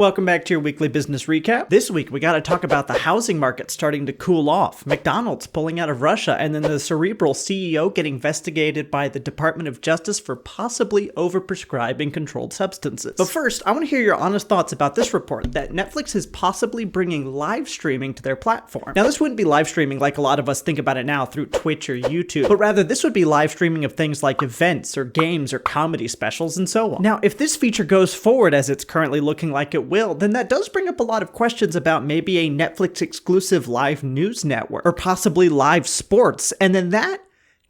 Welcome back to your weekly business recap. This week, we got to talk about the housing market starting to cool off, McDonald's pulling out of Russia, and then the Cerebral CEO getting investigated by the Department of Justice for possibly overprescribing controlled substances. But first, I want to hear your honest thoughts about this report that Netflix is possibly bringing live streaming to their platform. Now, this wouldn't be live streaming like a lot of us think about it now through Twitch or YouTube, but rather this would be live streaming of things like events or games or comedy specials and so on. Now, if this feature goes forward as it's currently looking like it will, then that does bring up a lot of questions about maybe a Netflix exclusive live news network or possibly live sports, and then that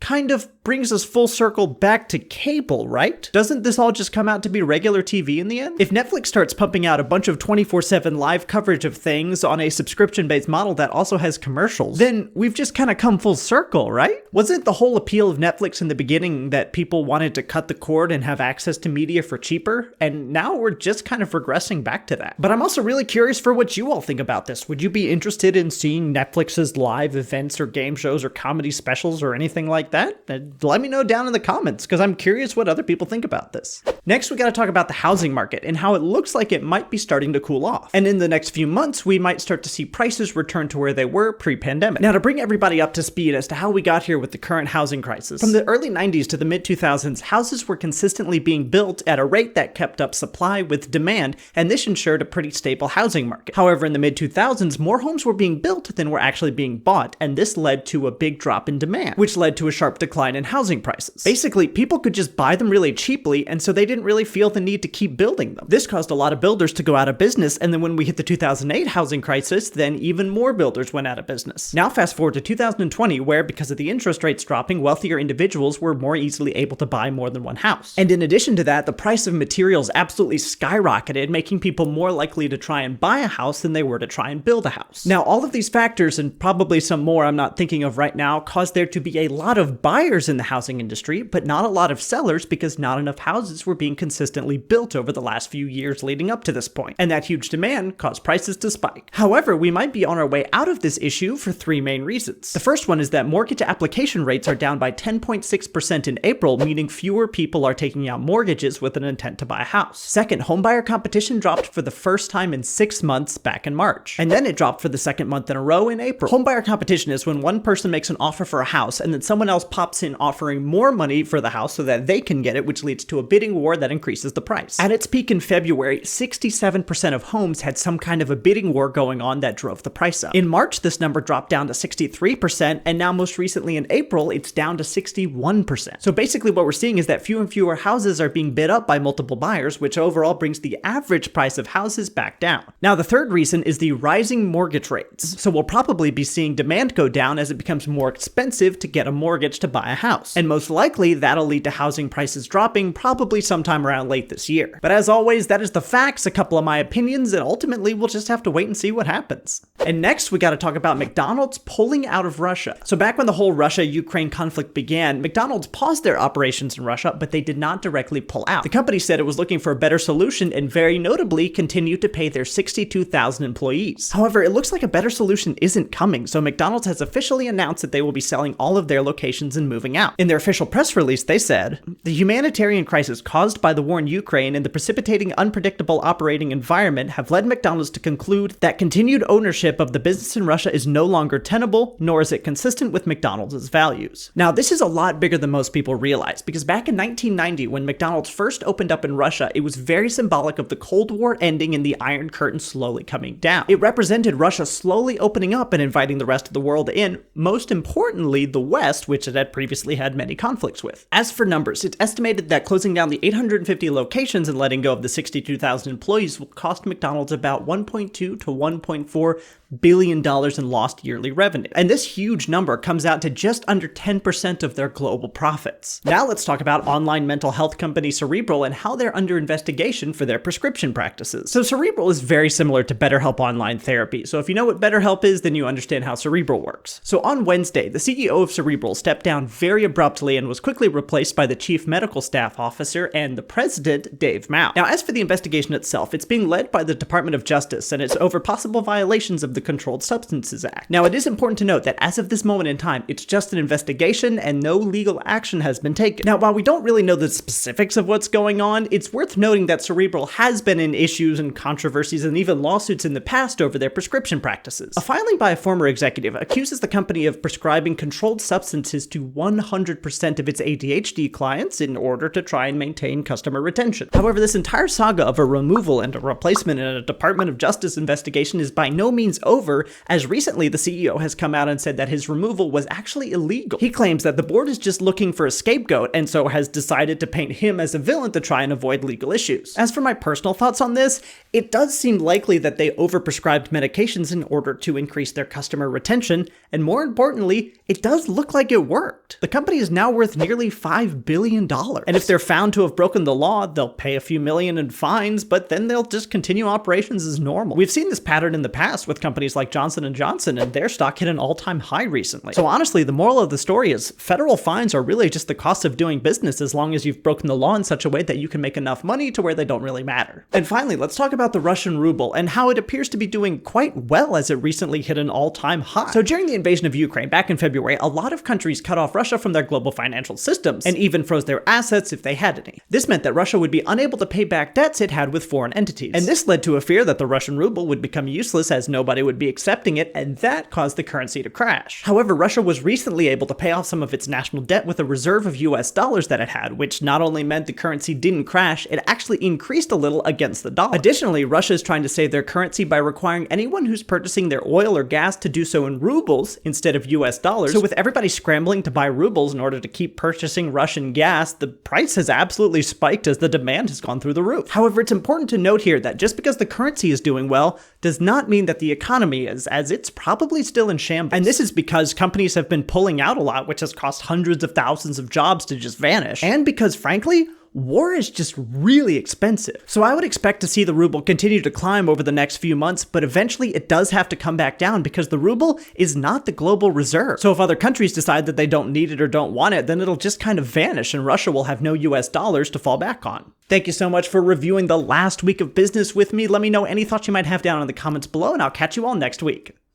kind of brings us full circle back to cable, right? Doesn't this all just come out to be regular TV in the end? If Netflix starts pumping out a bunch of 24/7 live coverage of things on a subscription-based model that also has commercials, then we've just kind of come full circle, right? Wasn't the whole appeal of Netflix in the beginning that people wanted to cut the cord and have access to media for cheaper? And now we're just kind of regressing back to that. But I'm also really curious for what you all think about this. Would you be interested in seeing Netflix's live events or game shows or comedy specials or anything like that? Let me know down in the comments, because I'm curious what other people think about this. Next, we got to talk about the housing market and how it looks like it might be starting to cool off. And in the next few months, we might start to see prices return to where they were pre-pandemic. Now, to bring everybody up to speed as to how we got here with the current housing crisis, from the early 90s to the mid-2000s, houses were consistently being built at a rate that kept up supply with demand, and this ensured a pretty stable housing market. However, in the mid-2000s, more homes were being built than were actually being bought, and this led to a big drop in demand, which led to a sharp decline in housing prices. Basically, people could just buy them really cheaply, and so they didn't really feel the need to keep building them. This caused a lot of builders to go out of business, and then when we hit the 2008 housing crisis, then even more builders went out of business. Now fast forward to 2020, where because of the interest rates dropping, wealthier individuals were more easily able to buy more than one house. And in addition to that, the price of materials absolutely skyrocketed, making people more likely to try and buy a house than they were to try and build a house. Now, all of these factors, and probably some more I'm not thinking of right now, caused there to be a lot of buyers in the housing industry, but not a lot of sellers because not enough houses were being consistently built over the last few years leading up to this point, and that huge demand caused prices to spike. However, we might be on our way out of this issue for three main reasons. The first one is that mortgage application rates are down by 10.6% in April, meaning fewer people are taking out mortgages with an intent to buy a house. Second, homebuyer competition dropped for the first time in 6 months back in March, and then it dropped for the second month in a row in April. Homebuyer competition is when one person makes an offer for a house and then someone else pops in offering more money for the house so that they can get it, which leads to a bidding war that increases the price. At its peak in February, 67% of homes had some kind of a bidding war going on that drove the price up. In March, this number dropped down to 63%, and now most recently in April, it's down to 61%. So basically what we're seeing is that fewer and fewer houses are being bid up by multiple buyers, which overall brings the average price of houses back down. Now, the third reason is the rising mortgage rates. So we'll probably be seeing demand go down as it becomes more expensive to get a mortgage to buy a house. And most likely, that'll lead to housing prices dropping probably sometime around late this year. But as always, that is the facts, a couple of my opinions, and ultimately we'll just have to wait and see what happens. And next, we got to talk about McDonald's pulling out of Russia. So back when the whole Russia-Ukraine conflict began, McDonald's paused their operations in Russia, but they did not directly pull out. The company said it was looking for a better solution and very notably continued to pay their 62,000 employees. However, it looks like a better solution isn't coming, so McDonald's has officially announced that they will be selling all of their locations and moving out. In their official press release, they said, "The humanitarian crisis caused by the war in Ukraine and the precipitating unpredictable operating environment have led McDonald's to conclude that continued ownership of the business in Russia is no longer tenable, nor is it consistent with McDonald's values." Now, this is a lot bigger than most people realize, because back in 1990, when McDonald's first opened up in Russia, it was very symbolic of the Cold War ending and the Iron Curtain slowly coming down. It represented Russia slowly opening up and inviting the rest of the world in, most importantly, the West, which it had previously had many conflicts with. As for numbers, it's estimated that closing down the 850 locations and letting go of the 62,000 employees will cost McDonald's about $1.2 to $1.4 billion in lost yearly revenue. And this huge number comes out to just under 10% of their global profits. Now let's talk about online mental health company Cerebral and how they're under investigation for their prescription practices. So Cerebral is very similar to BetterHelp Online Therapy. So if you know what BetterHelp is, then you understand how Cerebral works. So on Wednesday, the CEO of Cerebral stepped down very abruptly and was quickly replaced by the chief medical staff officer and the president, Dave Mao. Now, as for the investigation itself, it's being led by the Department of Justice, and it's over possible violations of the the Controlled Substances Act. Now, it is important to note that as of this moment in time, it's just an investigation and no legal action has been taken. Now, while we don't really know the specifics of what's going on, it's worth noting that Cerebral has been in issues and controversies and even lawsuits in the past over their prescription practices. A filing by a former executive accuses the company of prescribing controlled substances to 100% of its ADHD clients in order to try and maintain customer retention. However, this entire saga of a removal and a replacement in a Department of Justice investigation is by no means over, as recently the CEO has come out and said that his removal was actually illegal. He claims that the board is just looking for a scapegoat and so has decided to paint him as a villain to try and avoid legal issues. As for my personal thoughts on this, it does seem likely that they overprescribed medications in order to increase their customer retention, and more importantly, it does look like it worked. The company is now worth nearly $5 billion, and if they're found to have broken the law, they'll pay a few million in fines, but then they'll just continue operations as normal. We've seen this pattern in the past with companies like Johnson & Johnson, and their stock hit an all-time high recently. So honestly, the moral of the story is federal fines are really just the cost of doing business as long as you've broken the law in such a way that you can make enough money to where they don't really matter. And finally, let's talk about the Russian ruble and how it appears to be doing quite well as it recently hit an all-time high. So during the invasion of Ukraine back in February, a lot of countries cut off Russia from their global financial systems and even froze their assets if they had any. This meant that Russia would be unable to pay back debts it had with foreign entities. And this led to a fear that the Russian ruble would become useless as nobody would be accepting it, and that caused the currency to crash. However, Russia was recently able to pay off some of its national debt with a reserve of US dollars that it had, which not only meant the currency didn't crash, it actually increased a little against the dollar. Additionally, Russia is trying to save their currency by requiring anyone who's purchasing their oil or gas to do so in rubles instead of US dollars. So with everybody scrambling to buy rubles in order to keep purchasing Russian gas, the price has absolutely spiked as the demand has gone through the roof. However, it's important to note here that just because the currency is doing well does not mean that the economy is, as it's probably still in shambles. And this is because companies have been pulling out a lot, which has cost hundreds of thousands of jobs to just vanish. And because, frankly, war is just really expensive. So I would expect to see the ruble continue to climb over the next few months, but eventually it does have to come back down because the ruble is not the global reserve. So if other countries decide that they don't need it or don't want it, then it'll just kind of vanish and Russia will have no US dollars to fall back on. Thank you so much for reviewing the last week of business with me. Let me know any thoughts you might have down in the comments below, and I'll catch you all next week.